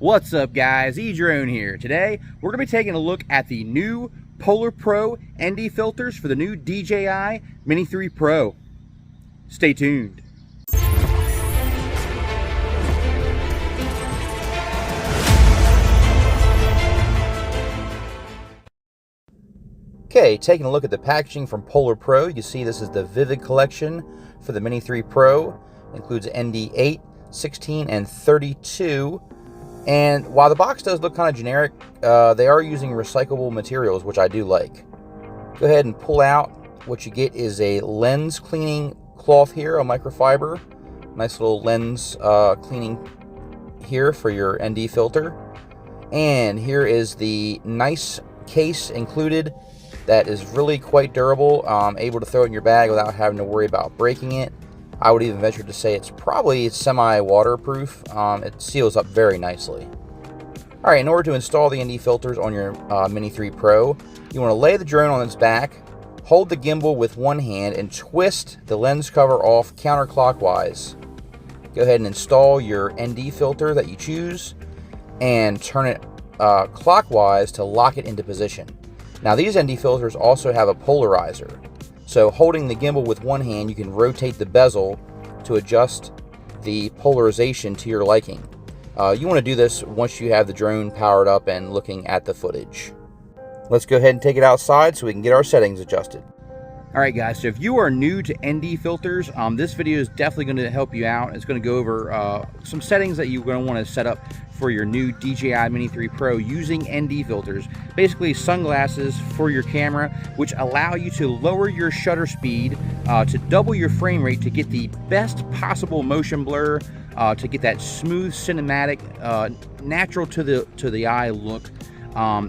What's up guys, Edrone here. Today we're going to be taking a look at the new Polarpro ND filters for the new DJI Mini 3 Pro. Stay tuned. Okay, taking a look at the packaging from Polarpro, you can see this is the Vivid collection for the Mini 3 Pro. It includes ND 8, 16, and 32. And while the box does look kind of generic, they are using recyclable materials, which I do like. Go ahead and pull out. What you get is a lens cleaning cloth here, a microfiber. Nice little lens cleaning here for your ND filter. And here is the nice case included that is really quite durable, able to throw it in your bag without having to worry about breaking it. I would even venture to say it's probably semi-waterproof. It seals up very nicely. Alright, in order to install the ND filters on your Mini 3 Pro, you want to lay the drone on its back, hold the gimbal with one hand, and twist the lens cover off counterclockwise. Go ahead and install your ND filter that you choose, and turn it clockwise to lock it into position. Now these ND filters also have a polarizer. So holding the gimbal with one hand, you can rotate the bezel to adjust the polarization to your liking. You want to do this once you have the drone powered up and looking at the footage. Let's go ahead and take it outside so we can get our settings adjusted. Alright guys, so if you are new to ND filters, this video is definitely going to help you out. It's going to go over some settings that you're going to want to set up for your new DJI Mini 3 Pro using ND filters. Basically sunglasses for your camera, which allow you to lower your shutter speed to double your frame rate to get the best possible motion blur, to get that smooth cinematic, natural to the eye look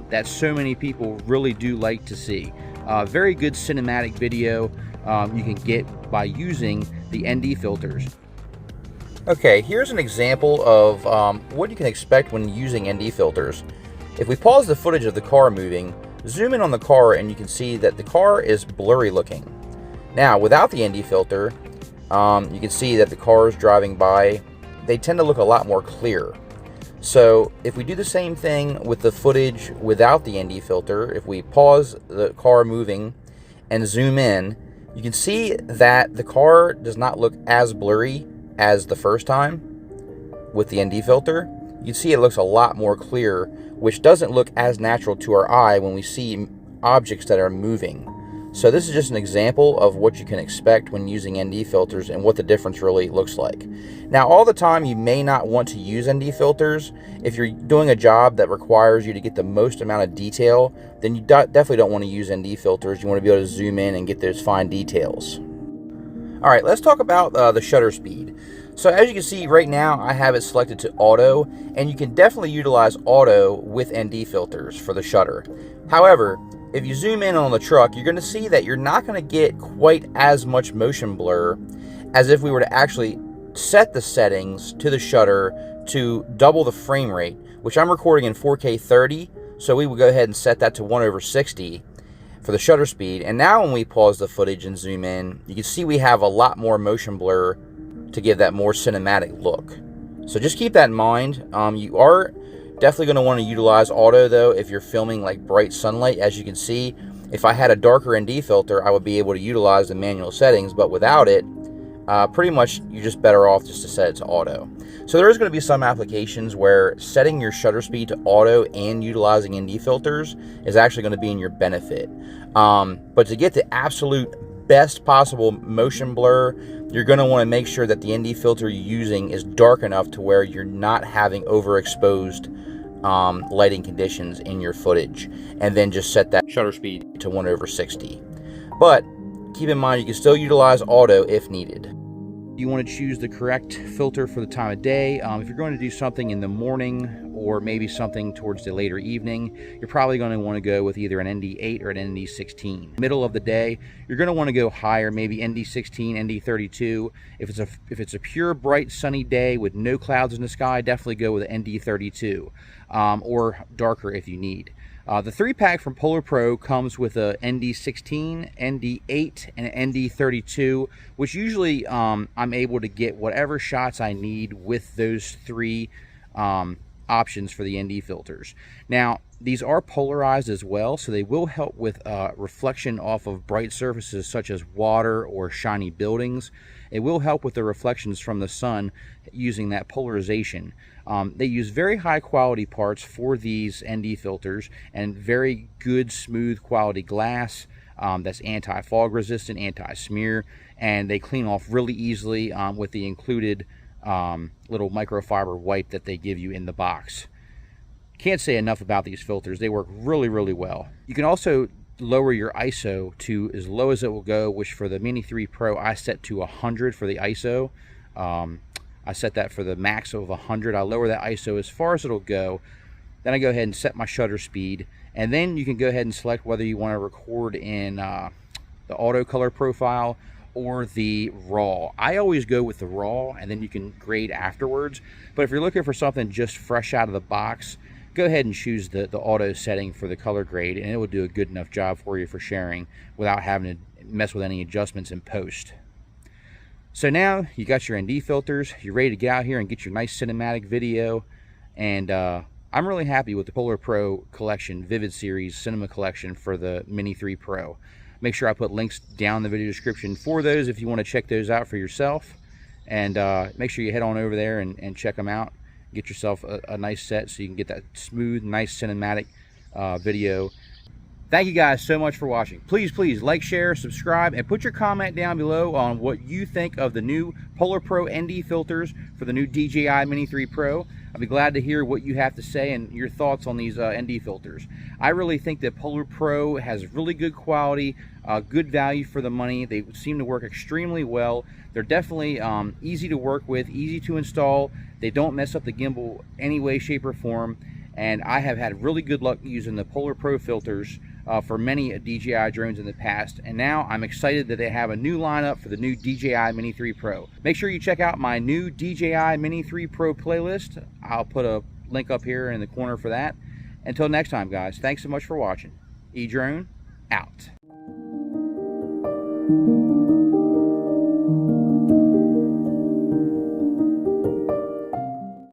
that so many people really do like to see. Very good cinematic video you can get by using the ND filters. Okay, here's an example of what you can expect when using ND filters. If we pause the footage of the car moving, zoom in on the car and you can see that the car is blurry looking. Now, without the ND filter, you can see that the cars driving by, they tend to look a lot more clear. So if we do the same thing with the footage without the ND filter, if we pause the car moving and zoom in, you can see that the car does not look as blurry as the first time with the ND filter. You can see it looks a lot more clear, which doesn't look as natural to our eye when we see objects that are moving. So this is just an example of what you can expect when using ND filters and what the difference really looks like. Now, all the time you may not want to use ND filters. If you're doing a job that requires you to get the most amount of detail, then you definitely don't want to use ND filters. You want to be able to zoom in and get those fine details. All right, let's talk about the shutter speed. So as you can see right now, I have it selected to auto, and you can definitely utilize auto with ND filters for the shutter. However, if you zoom in on the truck, you're going to see that you're not going to get quite as much motion blur as if we were to actually set the settings to the shutter to double the frame rate, which I'm recording in 4K 30, so we will go ahead and set that to 1/60 for the shutter speed. And now when we pause the footage and zoom in, you can see we have a lot more motion blur to give that more cinematic look. So just keep that in mind. You are definitely going to want to utilize auto though if you're filming like bright sunlight. As you can see, if I had a darker ND filter, I would be able to utilize the manual settings, but without it, pretty much you're just better off just to set it to auto. So there is going to be some applications where setting your shutter speed to auto and utilizing ND filters is actually going to be in your benefit. But to get the absolute best possible motion blur, you're going to want to make sure that the ND filter you're using is dark enough to where you're not having overexposed lighting conditions in your footage, and then just set that shutter speed to 1/60. But keep in mind, you can still utilize auto if needed. You want to choose the correct filter for the time of day. If you're going to do something in the morning or maybe something towards the later evening, you're probably going to want to go with either an ND8 or an ND16. Middle of the day, you're going to want to go higher, maybe ND16, ND32. If it's a pure, bright, sunny day with no clouds in the sky, definitely go with an ND32, or darker if you need. The 3-pack from Polarpro comes with a ND16, ND8, and an ND32, which usually I'm able to get whatever shots I need with those three options for the ND filters. Now, these are polarized as well, so they will help with reflection off of bright surfaces such as water or shiny buildings. It will help with the reflections from the sun using that polarization. They use very high quality parts for these ND filters and very good smooth quality glass that's anti-fog resistant, anti-smear, and they clean off really easily with the included little microfiber wipe that they give you in the box. Can't say enough about these filters. They work really, really well. You can also lower your ISO to as low as it will go, which for the Mini 3 Pro I set to 100 for the ISO. I set that for the max of 100. I lower that ISO as far as it'll go. Then I go ahead and set my shutter speed, and then you can go ahead and select whether you want to record in the auto color profile or the raw. I always go with the raw, and then you can grade afterwards. But if you're looking for something just fresh out of the box, go ahead and choose the auto setting for the color grade, and it will do a good enough job for you for sharing without having to mess with any adjustments in post. So now you got your ND filters, you're ready to get out here and get your nice cinematic video, and I'm really happy with the Polarpro collection, Vivid Series Cinema Collection for the Mini 3 Pro. Make sure I put links down in the video description for those if you want to check those out for yourself, and make sure you head on over there and check them out. Get yourself a nice set so you can get that smooth, nice cinematic video. Thank you guys so much for watching. Please like, share, subscribe, and put your comment down below on what you think of the new Polarpro ND filters for the new DJI Mini 3 Pro. I'll be glad to hear what you have to say and your thoughts on these ND filters. I really think that Polarpro has really good quality, good value for the money. They seem to work extremely well. They're definitely easy to work with, easy to install. They don't mess up the gimbal any way, shape, or form. And I have had really good luck using the Polarpro filters for many DJI drones in the past, and now I'm excited that they have a new lineup for the new DJI Mini 3 Pro. Make sure you check out my new DJI Mini 3 Pro playlist. I'll put a link up here in the corner for that. Until next time, guys, thanks so much for watching. Edrone out.